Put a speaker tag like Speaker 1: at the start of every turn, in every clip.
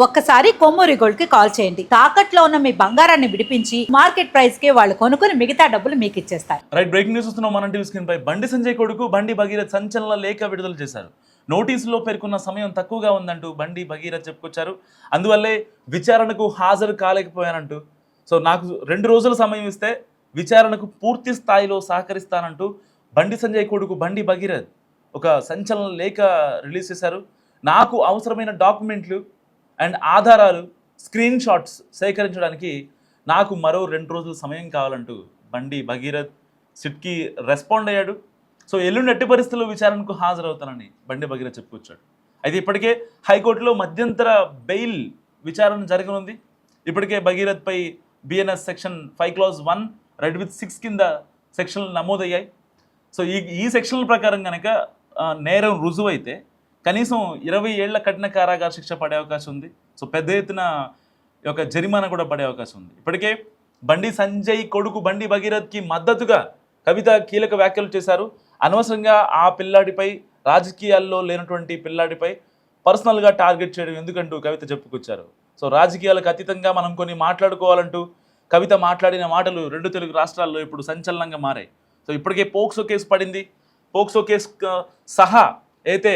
Speaker 1: ఒక్కసారి కొమ్మూరి గోల్డ్ కి కాల్ చేయండి. తాకట్లో ఉన్న మీ బంగారాన్ని విడిపించి మార్కెట్ ప్రైస్ కి వాళ్ళు కొనుక్కుని మిగతా డబ్బులు మీకు ఇచ్చేస్తారు.
Speaker 2: రైట్, బ్రేకింగ్ న్యూస్ వస్తున్నాం. మన టీవీ స్క్రీన్ పై బండి సంజయ్ కొడుకు బండి భగీరథ్ సంచలన లేఖ విడుదల చేశారు. నోటీసులో పేర్కొన్న సమయం తక్కువగా ఉందంటూ బండి భగీరథ్ చెప్పుకొచ్చారు. అందువల్లే విచారణకు హాజరు కాలేకపోయానంటూ, సో నాకు 2 రోజుల సమయం ఇస్తే విచారణకు పూర్తి స్థాయిలో సహకరిస్తానంటూ బండి సంజయ్ కొడుకు బండి భగీరథ్ ఒక సంచలన లేఖ రిలీజ్ చేశారు. నాకు అవసరమైన డాక్యుమెంట్లు అండ్ ఆధారాలు, స్క్రీన్ షాట్స్ సేకరించడానికి నాకు మరో 2 రోజుల సమయం కావాలంటూ బండి భగీరథ్ సిట్కి రెస్పాండ్ అయ్యాడు. సో ఎల్లుండి ఎట్టి పరిస్థితుల్లో విచారణకు హాజరవుతానని బండి భగీరథ్ చెప్పుకొచ్చాడు. అయితే ఇప్పటికే హైకోర్టులో మధ్యంతర బెయిల్ విచారణ జరగనుంది. ఇప్పటికే భగీరథ్పై బిఎన్ఎస్ సెక్షన్ 5(1) రెడ్ విత్ 6 కింద సెక్షన్లు నమోదయ్యాయి. సో ఈ సెక్షన్ల ప్రకారం కనుక నేరం రుజువైతే కనీసం 20 ఏళ్ల కఠిన కారాగార శిక్ష పడే అవకాశం ఉంది. సో పెద్ద ఎత్తున ఒక జరిమానా కూడా పడే అవకాశం ఉంది. ఇప్పటికే బండి సంజయ్ కొడుకు బండి భగీరథ్కి మద్దతుగా కవిత కీలక వ్యాఖ్యలు చేశారు. అనవసరంగా ఆ పిల్లాడిపై, రాజకీయాల్లో లేనటువంటి పిల్లాడిపై పర్సనల్గా టార్గెట్ చేయడం ఎందుకంటూ కవిత చెప్పుకొచ్చారు. సో రాజకీయాలకు అతీతంగా మనం కొన్ని మాట్లాడుకోవాలంటూ కవిత మాట్లాడిన మాటలు 2 తెలుగు రాష్ట్రాల్లో ఇప్పుడు సంచలనంగా మారాయి. సో ఇప్పటికే పోక్సో కేసు పడింది. పోక్సో కేసు సహా అయితే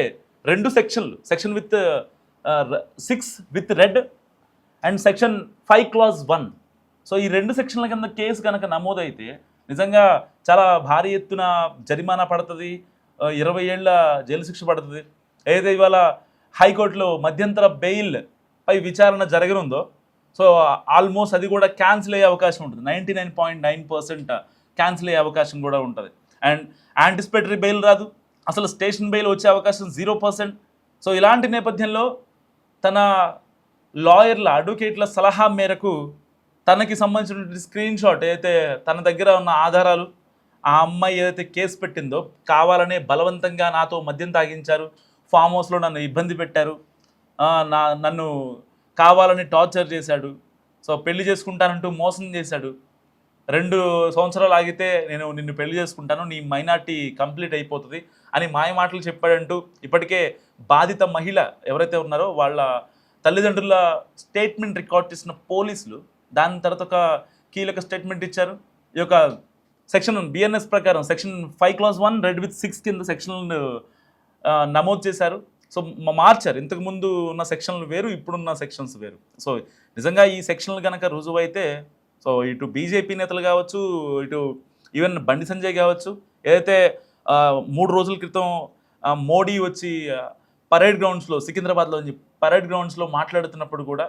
Speaker 2: 2 సెక్షన్లు, section with 6 with red and section 5(1). So ఈ 2 సెక్షన్ల కింద కేసు కనుక నమోదైతే నిజంగా చాలా భారీ ఎత్తున జరిమానా పడుతుంది, 20 ఏళ్ల జైలు శిక్ష పడుతుంది. ఏదైతే ఇవాళ హైకోర్టులో మధ్యంతర బెయిల్ పై విచారణ జరగనుందో, సో ఆల్మోస్ట్ అది కూడా క్యాన్సిల్ అయ్యే అవకాశం ఉంటుంది. 99.9% క్యాన్సిల్ అయ్యే అవకాశం కూడా ఉంటుంది. అండ్ యాంటిసిపేటరీ బెయిల్ రాదు, అసలు స్టేషన్ బెయిల్ వచ్చే అవకాశం 0%. సో ఇలాంటి నేపథ్యంలో తన లాయర్ల, అడ్వకేట్ల సలహా మేరకు తనకి సంబంధించిన స్క్రీన్ షాట్ ఏదైతే తన దగ్గర ఉన్న ఆధారాలు, ఆ అమ్మాయి ఏదైతే కేసు పెట్టిందో కావాలనే బలవంతంగా నాతో మద్యం తాగించారు, ఫామ్ హౌస్లో నన్ను ఇబ్బంది పెట్టారు, నన్ను కావాలని టార్చర్ చేశాడు, సో పెళ్లి చేసుకుంటానంటూ మోసం చేశాడు, 2 సంవత్సరాలు ఆగితే నేను నిన్ను పెళ్లి చేసుకుంటాను, నీ మైనార్టీ కంప్లీట్ అయిపోతుంది అని మాయ మాటలు చెప్పాడంటూ ఇప్పటికే బాధిత మహిళ ఎవరైతే ఉన్నారో వాళ్ళ తల్లిదండ్రుల స్టేట్మెంట్ రికార్డ్ చేసిన పోలీసులు దాని తర్వాత ఒక కీలక స్టేట్మెంట్ ఇచ్చారు. ఈ యొక్క సెక్షన్ బిఎన్ఎస్ ప్రకారం సెక్షన్ 5(1) రెడ్ విత్ 6 కింద సెక్షన్లను నమోదు చేశారు. సో మార్చారు. ఇంతకుముందు ఉన్న సెక్షన్లు వేరు, ఇప్పుడున్న సెక్షన్స్ వేరు. సో నిజంగా ఈ సెక్షన్లు కనుక రుజువైతే, సో ఇటు బీజేపీ నేతలు కావచ్చు, ఇటు ఈవెన్ బండి సంజయ్ కావచ్చు, ఏదైతే 3 రోజుల క్రితం మోడీ వచ్చి పరేడ్ గ్రౌండ్స్లో, సికింద్రాబాద్లో పరేడ్ గ్రౌండ్స్లో మాట్లాడుతున్నప్పుడు కూడా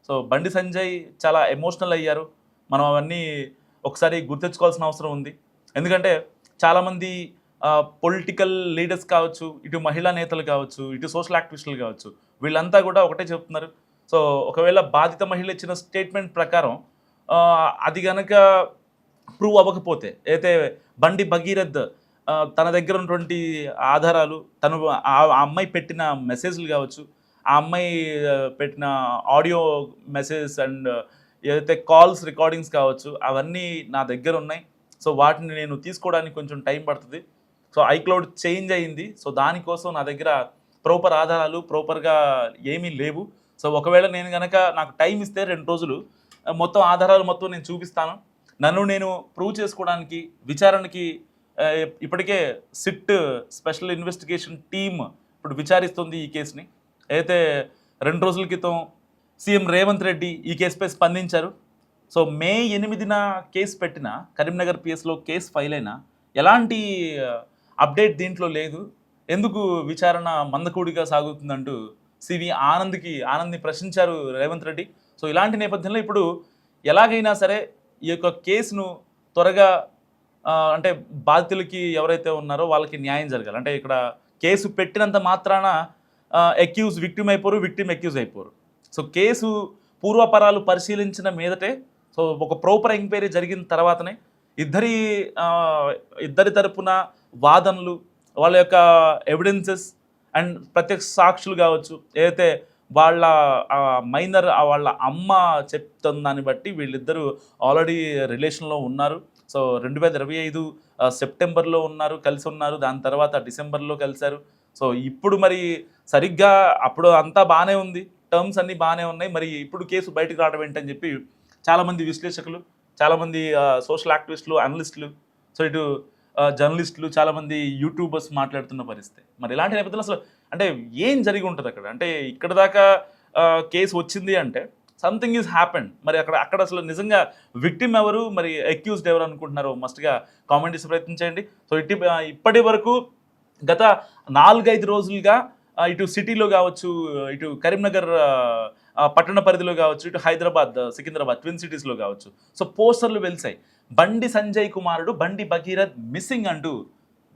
Speaker 2: సో బండి సంజయ్ చాలా ఎమోషనల్ అయ్యారు. మనం అవన్నీ ఒకసారి గుర్తించుకోవాల్సిన అవసరం ఉంది. ఎందుకంటే చాలామంది పొలిటికల్ లీడర్స్ కావచ్చు, ఇటు మహిళా నేతలు కావచ్చు, ఇటు సోషల్ యాక్టివిస్టులు కావచ్చు, వీళ్ళంతా కూడా ఒకటే చెప్తున్నారు. సో ఒకవేళ బాధిత మహిళ ఇచ్చిన స్టేట్మెంట్ ప్రకారం అది కనుక ప్రూవ్ అవ్వకపోతే, అయితే బండి భగీరథ్ తన దగ్గర ఉన్నటువంటి ఆధారాలు, తను ఆ అమ్మాయి పెట్టిన మెసేజ్లు కావచ్చు, ఆ అమ్మాయి పెట్టిన ఆడియో మెసేజ్ అండ్ ఏదైతే కాల్స్ రికార్డింగ్స్ కావచ్చు, అవన్నీ నా దగ్గర ఉన్నాయి. సో వాటిని నేను తీసుకోవడానికి కొంచెం టైం పడుతుంది. సో ఐక్లౌడ్ చేంజ్ అయ్యింది. సో దానికోసం నా దగ్గర ప్రాపర్ ఆధారాలు ప్రాపర్గా ఏమీ లేవు. సో ఒకవేళ నేను కనుక నాకు టైం ఇస్తే 2 రోజులు మొత్తం ఆధారాలు మొత్తం నేను చూపిస్తాను. నన్ను నేను ప్రూవ్ చేసుకోవడానికి విచారణకి ఇప్పటికే సిట్ స్పెషల్ ఇన్వెస్టిగేషన్ టీమ్ ఇప్పుడు విచారిస్తుంది ఈ కేసుని. అయితే 2 రోజుల క్రితం సీఎం రేవంత్ రెడ్డి ఈ కేసుపై స్పందించారు. సో మే 8న కేసు పెట్టిన, కరీంనగర్ పిఎస్లో కేసు ఫైల్ అయినా ఎలాంటి అప్డేట్ దీంట్లో లేదు, ఎందుకు విచారణ మందకూడిగా సాగుతుందంటూ సివి ఆనంద్ని ప్రశ్నించారు రేవంత్ రెడ్డి. సో ఇలాంటి నేపథ్యంలో ఇప్పుడు ఎలాగైనా సరే ఈ యొక్క కేసును త్వరగా అంటే బాధితులకి ఎవరైతే ఉన్నారో వాళ్ళకి న్యాయం జరగాలి. అంటే ఇక్కడ కేసు పెట్టినంత మాత్రాన అక్యూజ్ విక్టిమ్ అయిపోరు, విక్టిమ్ అక్యూజ్ అయిపోరు. సో కేసు పూర్వపరాలు పరిశీలించిన మీదటే, సో ఒక ప్రాపర్ ఎంక్వైరీ జరిగిన తర్వాతనే ఇద్దరి తరపున వాదనలు, వాళ్ళ యొక్క ఎవిడెన్సెస్ అండ్ ప్రత్యక్ష సాక్షులు కావచ్చు, ఏదైతే వాళ్ళ మైనర్ వాళ్ళ అమ్మ చెప్తున్న దాన్ని బట్టి వీళ్ళిద్దరూ ఆల్రెడీ రిలేషన్లో ఉన్నారు. సో 2025 సెప్టెంబర్లో కలిసి ఉన్నారు. దాని తర్వాత డిసెంబర్లో కలిశారు. సో ఇప్పుడు మరి సరిగ్గా అప్పుడు అంతా బాగానే ఉంది. టర్మ్స్ అన్నీ బాగానే ఉన్నాయి, మరి ఇప్పుడు కేసు బయటకు రావడం ఏంటని చెప్పి చాలామంది విశ్లేషకులు, చాలామంది సోషల్ యాక్టివిస్టులు, అనలిస్టులు, సో ఇటు జర్నలిస్టులు, చాలామంది యూట్యూబర్స్ మాట్లాడుతున్న పరిస్థితి. మరి ఇలాంటి నేపథ్యంలో అసలు అంటే ఏం జరిగి ఉంటుంది అక్కడ? అంటే ఇక్కడ దాకా కేసు వచ్చింది అంటే సంథింగ్ ఈజ్ హ్యాపెండ్. మరి అక్కడ అసలు నిజంగా విక్టిమ్ ఎవరు, మరి అక్యూజ్డ్ ఎవరు అనుకుంటున్నారో మస్ట్గా కామెంట్ చేసి ప్రయత్నించండి. సో ఇప్పటి వరకు గత 4-5 రోజులుగా ఇటు సిటీలో కావచ్చు, ఇటు కరీంనగర్ పట్టణ పరిధిలో కావచ్చు, ఇటు హైదరాబాద్, సికింద్రాబాద్ ట్విన్ సిటీస్లో కావచ్చు, సో పోస్టర్లు వెలిసాయి. బండి సంజయ్ కుమారుడు బండి భగీరథ్ మిస్సింగ్ అంటూ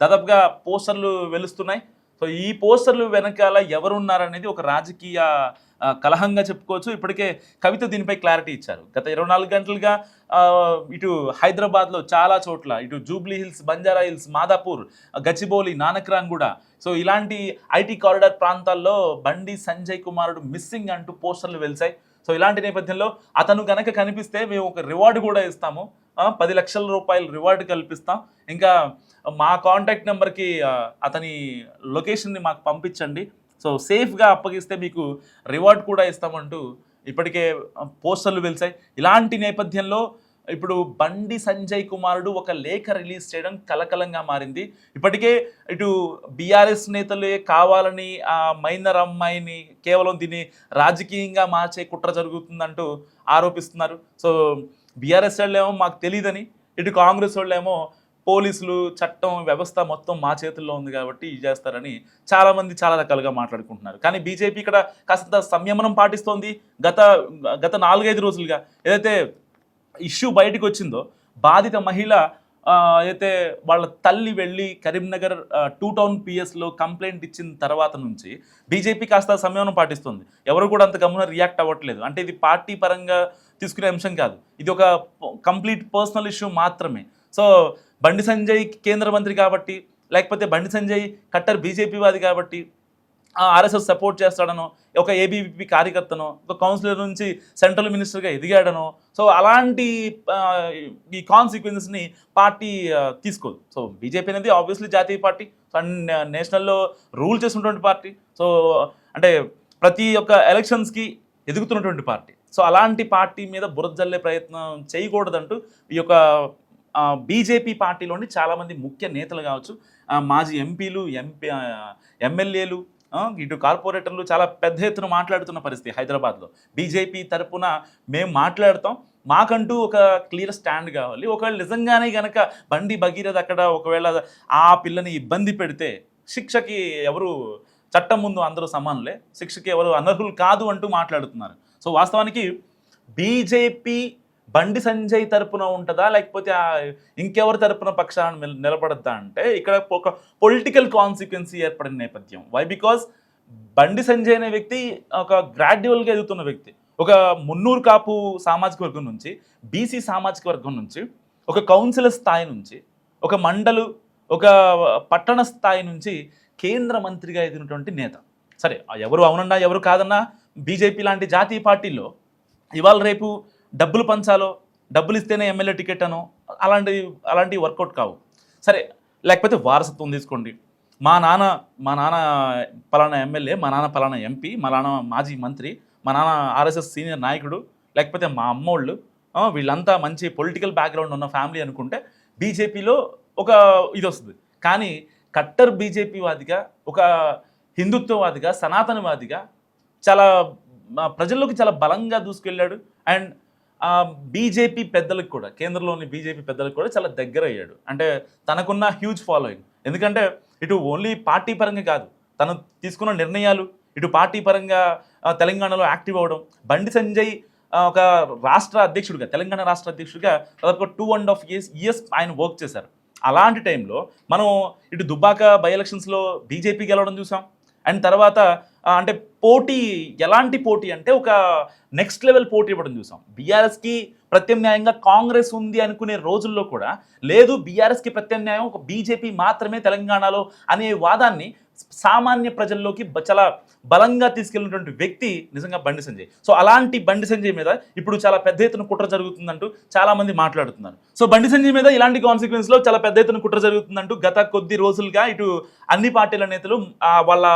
Speaker 2: దాదాపుగా పోస్టర్లు వెలుస్తున్నాయి. సో ఈ పోస్టర్లు వెనకాల ఎవరున్నారనేది ఒక రాజకీయ కలహంగా చెప్పుకోవచ్చు. ఇప్పటికే కవిత దీనిపై క్లారిటీ ఇచ్చారు. గత 24 గంటలుగా ఇటు హైదరాబాద్లో చాలా చోట్ల, ఇటు Jubilee hills, Banjara hills, Madhapur, Gachibowli, Nanakramguda, so ఇలాంటి ఐటీ కారిడార్ ప్రాంతాల్లో బండి సంజయ్ కుమారుడు మిస్సింగ్ అంటూ పోస్టర్లు వెలిసాయి. సో ఇలాంటి నేపథ్యంలో అతను కనుక కనిపిస్తే మేము ఒక రివార్డు కూడా ఇస్తాము, 10 లక్షల రూపాయలు రివార్డు కల్పిస్తాం, ఇంకా మా కాంటాక్ట్ నెంబర్కి అతని లొకేషన్ని మాకు పంపించండి, సో సేఫ్గా అప్పగిస్తే మీకు రివార్డ్ కూడా ఇస్తామంటూ ఇప్పటికే పోస్టర్లు వెలిసాయి. ఇలాంటి నేపథ్యంలో ఇప్పుడు బండి సంజయ్ కుమారుడు ఒక లేఖ రిలీజ్ చేయడం కలకలంగా మారింది. ఇప్పటికే ఇటు బీఆర్ఎస్ నేతలే కావాలని ఆ మైనర్ అమ్మాయిని కేవలం దీన్ని రాజకీయంగా మార్చే కుట్ర జరుగుతుందంటూ ఆరోపిస్తున్నారు. సో బీఆర్ఎస్ వాళ్ళేమో మాకు తెలియదని, ఇటు కాంగ్రెస్ వాళ్ళేమో పోలీసులు, చట్టం, వ్యవస్థ మొత్తం మా చేతుల్లో ఉంది కాబట్టి ఇది చేస్తారని చాలామంది చాలా రకాలుగా మాట్లాడుకుంటున్నారు. కానీ బీజేపీ ఇక్కడ కాస్త సంయమనం పాటిస్తోంది. గత 4-5 రోజులుగా ఏదైతే ఇష్యూ బయటకు వచ్చిందో, బాధిత మహిళ అయితే వాళ్ళ తల్లి వెళ్ళి కరీంనగర్ 2 టౌన్ పిఎస్లో కంప్లైంట్ ఇచ్చిన తర్వాత నుంచి బీజేపీ కాస్త సంయమనం పాటిస్తుంది. ఎవరు కూడా అంత గమ్మున రియాక్ట్ అవ్వట్లేదు. అంటే ఇది పార్టీ పరంగా తీసుకునే అంశం కాదు, ఇది ఒక కంప్లీట్ పర్సనల్ ఇష్యూ మాత్రమే. సో బండి సంజయ్ కేంద్ర మంత్రి కాబట్టి, లేకపోతే బండి సంజయ్ కట్టర్ బీజేపీ వాది కాబట్టి, ఆర్ఎస్ఎస్ సపోర్ట్ చేస్తాడనో, ఒక ఏబీవీపీ కార్యకర్తనో, ఒక కౌన్సిలర్ నుంచి సెంట్రల్ మినిస్టర్గా ఎదిగాడనో, సో అలాంటి ఈ కాన్సిక్వెన్సెస్ని పార్టీ తీసుకోదు. సో బీజేపీ అనేది ఆబ్వియస్లీ జాతీయ పార్టీ, నేషనల్లో రూల్ చేస్తున్నటువంటి పార్టీ, సో అంటే ప్రతి ఒక్క ఎలక్షన్స్కి ఎదుగుతున్నటువంటి పార్టీ. సో అలాంటి పార్టీ మీద బురద జల్లే ప్రయత్నం చేయకూడదంటూ ఈ యొక్క బీజేపీ పార్టీలోని చాలామంది ముఖ్య నేతలు కావచ్చు, మాజీ ఎంపీలు, ఎమ్మెల్యేలు, ఇటు కార్పొరేటర్లు చాలా పెద్ద ఎత్తున మాట్లాడుతున్న పరిస్థితి హైదరాబాద్లో. బీజేపీ తరపున మేము మాట్లాడతాం, మాకంటూ ఒక క్లియర్ స్టాండ్ కావాలి. ఒకవేళ నిజంగానే కనుక బండి భగీరథ్ అక్కడ ఒకవేళ ఆ పిల్లని ఇబ్బంది పెడితే శిక్షకి ఎవరు, చట్టం ముందు అందరూ సమానులే, శిక్షకి ఎవరు అనర్హులు కాదు అంటూ మాట్లాడుతున్నారు. సో వాస్తవానికి బీజేపీ బండి సంజయ్ తరపున ఉంటుందా, లేకపోతే ఇంకెవరి తరపున పక్షాన్ని నిలబడద్దా అంటే ఇక్కడ ఒక పొలిటికల్ కాన్సిక్వెన్సీ ఏర్పడిన నేపథ్యం. వై? బికాజ్ బండి సంజయ్ అనే వ్యక్తి ఒక గ్రాడ్యువల్గా ఎదుగుతున్న వ్యక్తి. ఒక మున్నూరు కాపు సామాజిక వర్గం నుంచి, బీసీ సామాజిక వర్గం నుంచి, ఒక కౌన్సిలర్ స్థాయి నుంచి, ఒక మండలు, ఒక పట్టణ స్థాయి నుంచి కేంద్ర మంత్రిగా ఎదిగినటువంటి నేత. సరే, ఎవరు అవునన్నా ఎవరు కాదన్నా బీజేపీ లాంటి జాతీయ పార్టీల్లో ఇవాళ రేపు డబ్బులు పంచాలో, డబ్బులు ఇస్తేనే ఎమ్మెల్యే టికెట్ అనో అలాంటివి వర్కౌట్ కావు. సరే, లేకపోతే వారసత్వం తీసుకోండి. మా నాన్న పలానా ఎమ్మెల్యే, మా నాన్న పలానా ఎంపీ, మా నాన్న మాజీ మంత్రి, మా నాన్న ఆర్ఎస్ఎస్ సీనియర్ నాయకుడు, లేకపోతే మా అమ్మోళ్ళు, వీళ్ళంతా మంచి పొలిటికల్ బ్యాక్గ్రౌండ్ ఉన్న ఫ్యామిలీ అనుకుంటే బీజేపీలో ఒక ఇది వస్తుంది. కానీ కట్టర్ బీజేపీ వాదిగా, ఒక హిందుత్వవాదిగా, సనాతనవాదిగా చాలా ప్రజల్లోకి చాలా బలంగా దూసుకెళ్ళాడు. అండ్ బీజేపీ పెద్దలకు కూడా, కేంద్రంలోని బీజేపీ పెద్దలకు కూడా చాలా దగ్గర అయ్యాడు. అంటే తనకున్న హ్యూజ్ ఫాలోయింగ్. ఎందుకంటే ఇటు ఓన్లీ పార్టీ పరంగా కాదు, తను తీసుకున్న నిర్ణయాలు, ఇటు పార్టీ పరంగా తెలంగాణలో యాక్టివ్ అవ్వడం. బండి సంజయ్ ఒక రాష్ట్ర అధ్యక్షుడిగా, తెలంగాణ రాష్ట్ర అధ్యక్షుడిగా దాదాపు 2.5 ఇయర్స్ ఆయన వర్క్ చేశారు. అలాంటి టైంలో మనం ఇటు దుబ్బాక బై ఎలక్షన్స్లో బీజేపీ గెలవడం చూసాం. అండ్ తర్వాత అంటే పోటీ, ఎలాంటి పోటీ అంటే ఒక నెక్స్ట్ లెవెల్ పోటీ ఇవ్వడం చూసాం. బీఆర్ఎస్కి ప్రత్యామ్నాయంగా కాంగ్రెస్ ఉంది అనుకునే రోజుల్లో కూడా లేదు, బీఆర్ఎస్కి ప్రత్యామ్నాయం ఒక బీజేపీ మాత్రమే తెలంగాణలో అనే వాదాన్ని సామాన్య ప్రజల్లోకి చాలా బలంగా తీసుకెళ్ళినటువంటి వ్యక్తి నిజంగా బండి సంజయ్. సో అలాంటి బండి సంజయ్ మీద ఇప్పుడు చాలా పెద్ద ఎత్తున కుట్ర జరుగుతుందంటూ చాలా మంది మాట్లాడుతున్నారు. సో బండి సంజయ్ మీద ఇలాంటి కాన్సిక్వెన్స్లో చాలా పెద్ద ఎత్తున కుట్ర జరుగుతుందంటూ గత కొద్ది రోజులుగా ఇటు అన్ని పార్టీల నేతలు వాళ్ళ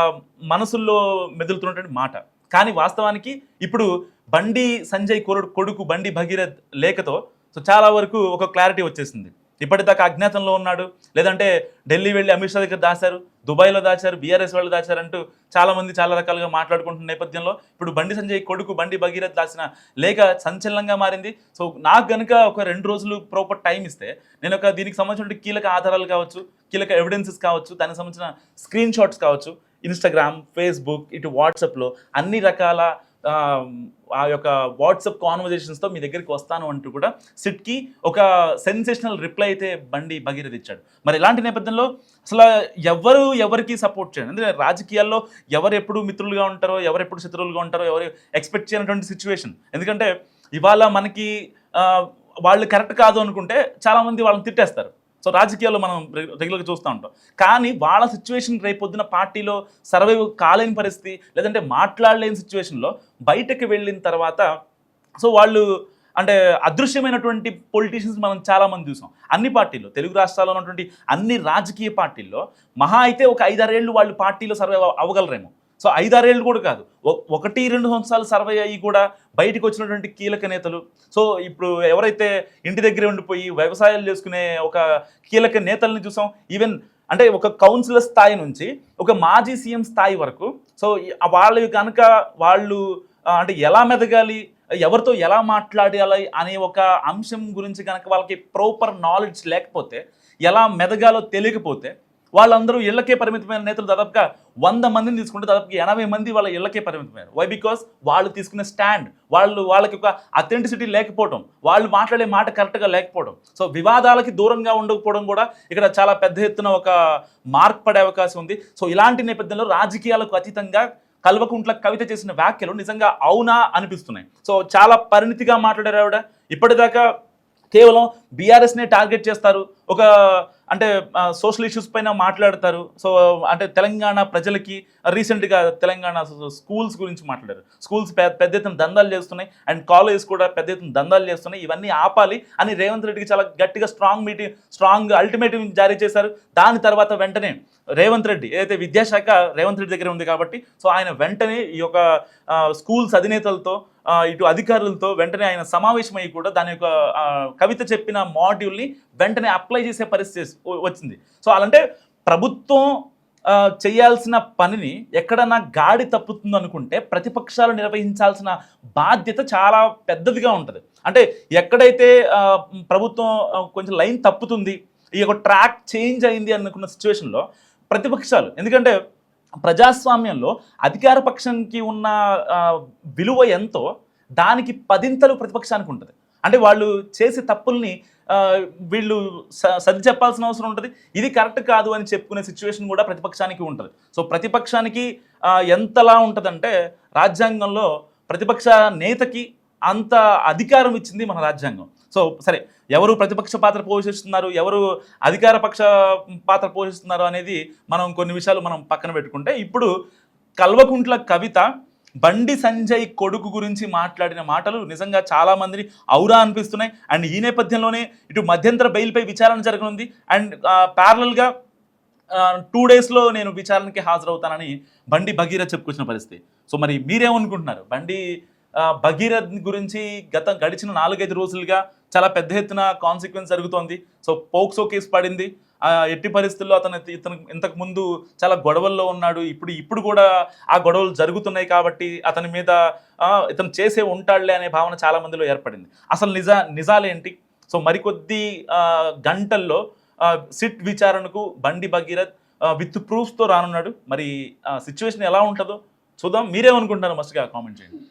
Speaker 2: మనసుల్లో మెదులుతున్నటువంటి మాట. కానీ వాస్తవానికి ఇప్పుడు బండి సంజయ్ కొడుకు బండి భగీరథ్ లేఖతో సో చాలా వరకు ఒక క్లారిటీ వచ్చేసింది. ఇప్పటిదాకా అజ్ఞాతంలో ఉన్నాడు, లేదంటే ఢిల్లీ వెళ్ళి అమిత్ షా దగ్గర దాచారు, దుబాయ్లో దాచారు, బీఆర్ఎస్ వాళ్ళు దాచారంటూ చాలామంది చాలా రకాలుగా మాట్లాడుకుంటున్న నేపథ్యంలో ఇప్పుడు బండి సంజయ్ కొడుకు బండి భగీరథ్ దాచిన లేఖ సంచలనంగా మారింది. సో నాకు కనుక ఒక 2 రోజులు ప్రాపర్ టైం ఇస్తే నేను దీనికి సంబంధించిన కీలక ఆధారాలు కావచ్చు, కీలక ఎవిడెన్సెస్ కావచ్చు, దానికి సంబంధించిన స్క్రీన్ షాట్స్ కావచ్చు, ఇన్స్టాగ్రామ్, ఫేస్బుక్, ఇటు వాట్సాప్లో అన్ని రకాల ఆ యొక్క వాట్సాప్ కాన్వర్జేషన్స్తో మీ దగ్గరికి వస్తాను అంటూ కూడా సిట్కి ఒక సెన్సేషనల్ రిప్లై అయితే బండి భగీరథ్ ఇచ్చాడు. మరి ఇలాంటి నేపథ్యంలో అసలు ఎవరికి సపోర్ట్ చేయండి, అంటే రాజకీయాల్లో ఎవరు ఎప్పుడు మిత్రులుగా ఉంటారో, ఎవరు ఎప్పుడు శత్రువులుగా ఉంటారో ఎవరు ఎక్స్పెక్ట్ చేయనటువంటి సిచ్యువేషన్. ఎందుకంటే ఇవాళ మనకి వాళ్ళు కరెక్ట్ కాదు అనుకుంటే చాలామంది వాళ్ళని తిట్టేస్తారు. సో రాజకీయాల్లో మనం రెగ్యులర్గా చూస్తూ ఉంటాం. కానీ వాళ్ళ సిచ్యువేషన్ రేపొద్దున పార్టీలో సర్వైవ్ కాలేని పరిస్థితి, లేదంటే మాట్లాడలేని సిచ్యువేషన్లో బయటకు వెళ్ళిన తర్వాత సో వాళ్ళు అంటే అదృశ్యమైనటువంటి పొలిటీషియన్స్ మనం చాలామంది చూసాం. అన్ని పార్టీల్లో, తెలుగు రాష్ట్రాల్లో ఉన్నటువంటి అన్ని రాజకీయ పార్టీల్లో మహా అయితే ఒక 5-6 ఏళ్ళు వాళ్ళు పార్టీలో సర్వైవ్ అవ్వగలరేమో. సో 5-6 ఏళ్ళు కూడా కాదు, 1-2 సంవత్సరాలు సర్వే అయ్యి కూడా బయటకు వచ్చినటువంటి కీలక నేతలు. సో ఇప్పుడు ఎవరైతే ఇంటి దగ్గరే ఉండిపోయి వ్యవసాయాలు చేసుకునే ఒక కీలక నేతల్ని చూసాం. ఈవెన్ అంటే ఒక కౌన్సిలర్ స్థాయి నుంచి ఒక మాజీ సీఎం స్థాయి వరకు. సో వాళ్ళు కనుక వాళ్ళు అంటే ఎలా మెదగాలి, ఎవరితో ఎలా మాట్లాడాలి అనే ఒక అంశం గురించి కనుక వాళ్ళకి ప్రాపర్ నాలెడ్జ్ లేకపోతే, ఎలా మెదగాలో తెలియకపోతే, వాళ్ళందరూ ఇళ్లకే పరిమితమైన నేతలు దాదాపుగా 100 మందిని తీసుకుంటే దాదాపుగా 80 మంది వాళ్ళ ఇళ్లకే పరిమితమయ్యారు. వై? బికాస్ వాళ్ళు తీసుకునే స్టాండ్, వాళ్ళకి ఒక అథెంటిసిటీ లేకపోవడం, వాళ్ళు మాట్లాడే మాట కరెక్ట్గా లేకపోవడం, సో వివాదాలకి దూరంగా ఉండకపోవడం కూడా ఇక్కడ చాలా పెద్ద ఎత్తున ఒక మార్క్ పడే అవకాశం ఉంది. సో ఇలాంటి నేపథ్యంలో రాజకీయాలకు అతీతంగా కల్వకుంట్ల కవిత చేసిన వ్యాఖ్యలు నిజంగా అవునా అనిపిస్తున్నాయి. సో చాలా పరిణితిగా మాట్లాడారు ఆవిడ. ఇప్పటిదాకా కేవలం బీఆర్ఎస్నే టార్గెట్ చేస్తారు, ఒక అంటే సోషల్ ఇష్యూస్ పైన మాట్లాడతారు. సో అంటే తెలంగాణ ప్రజలకి రీసెంట్గా తెలంగాణ స్కూల్స్ గురించి మాట్లాడారు. స్కూల్స్ పెద్ద ఎత్తున దందాలు చేస్తున్నాయి, అండ్ కాలేజెస్ కూడా పెద్ద ఎత్తున దందాలు చేస్తున్నాయి, ఇవన్నీ ఆపాలి అని రేవంత్ రెడ్డికి చాలా గట్టిగా స్ట్రాంగ్ అల్టిమేటం జారీ చేశారు. దాని తర్వాత వెంటనే రేవంత్ రెడ్డి ఏదైతే విద్యాశాఖ రేవంత్ రెడ్డి దగ్గర ఉంది కాబట్టి సో ఆయన వెంటనే ఈ యొక్క స్కూల్స్ అధినేతలతో ఇటు అధికారులతో వెంటనే ఆయన సమావేశమై కూడా దాని యొక్క కవిత చెప్పిన మాడ్యూల్ని వెంటనే అప్లై చేసే పరిస్థితి వచ్చింది. సో అలాంటే ప్రభుత్వం చేయాల్సిన పనిని ఎక్కడన్నా గాడి తప్పుతుంది అనుకుంటే ప్రతిపక్షాలు నిర్వహించాల్సిన బాధ్యత చాలా పెద్దదిగా ఉంటుంది. అంటే ఎక్కడైతే ప్రభుత్వం కొంచెం లైన్ తప్పుతుంది, ఈ యొక్క ట్రాక్ చేంజ్ అయింది అనుకున్న సిచ్యువేషన్లో ప్రతిపక్షాలు, ఎందుకంటే ప్రజాస్వామ్యంలో అధికార పక్షానికి ఉన్న విలువ ఎంతో దానికి 10 ప్రతిపక్షానికి ఉంటుంది. అంటే వాళ్ళు చేసే తప్పుల్ని వీళ్ళు సర్ది చెప్పాల్సిన అవసరం ఉంటుంది. ఇది కరెక్ట్ కాదు అని చెప్పుకునే సిచ్యువేషన్ కూడా ప్రతిపక్షానికి ఉంటుంది. సో ప్రతిపక్షానికి ఎంతలా ఉంటుందంటే రాజ్యాంగంలో ప్రతిపక్ష నేతకి అంత అధికారం ఇచ్చింది మన రాజ్యాంగం. సో సరే, ఎవరు ప్రతిపక్ష పాత్ర పోషిస్తున్నారు, ఎవరు అధికార పక్ష పాత్ర పోషిస్తున్నారు అనేది మనం కొన్ని విషయాలు మనం పక్కన పెట్టుకుంటే, ఇప్పుడు కల్వకుంట్ల కవిత బండి సంజయ్ కొడుకు గురించి మాట్లాడిన మాటలు నిజంగా చాలామందిని ఔరా అనిపిస్తున్నాయి. అండ్ ఈ నేపథ్యంలోనే ఇటు మధ్యంతర బెయిల్పై విచారణ జరగనుంది, అండ్ ప్యారలల్గా 2 డేస్లో నేను విచారణకి హాజరవుతానని బండి భగీరథ్ చెప్పుకొచ్చిన పరిస్థితి. సో మరి మీరేమనుకుంటున్నారు? బండి భగీరథ్ గురించి గడిచిన 4-5 రోజులుగా చాలా పెద్ద ఎత్తున కాన్సిక్వెన్స్ జరుగుతోంది. సో పోక్సో కేసు పడింది, ఎట్టి పరిస్థితుల్లో ఇతను ఇంతకు ముందు చాలా గొడవల్లో ఉన్నాడు, ఇప్పుడు కూడా ఆ గొడవలు జరుగుతున్నాయి కాబట్టి అతని మీద ఇతను చేసే ఉంటాడులే అనే భావన చాలా మందిలో ఏర్పడింది. అసలు నిజాలేంటి? సో మరికొద్ది గంటల్లో సిట్ విచారణకు బండి భగీరథ్ విత్ ప్రూఫ్స్తో రానున్నాడు. మరి సిచ్యువేషన్ ఎలా ఉంటుందో చూద్దాం. మీరేమనుకుంటున్నారు? మస్తుగా కామెంట్ చేయండి.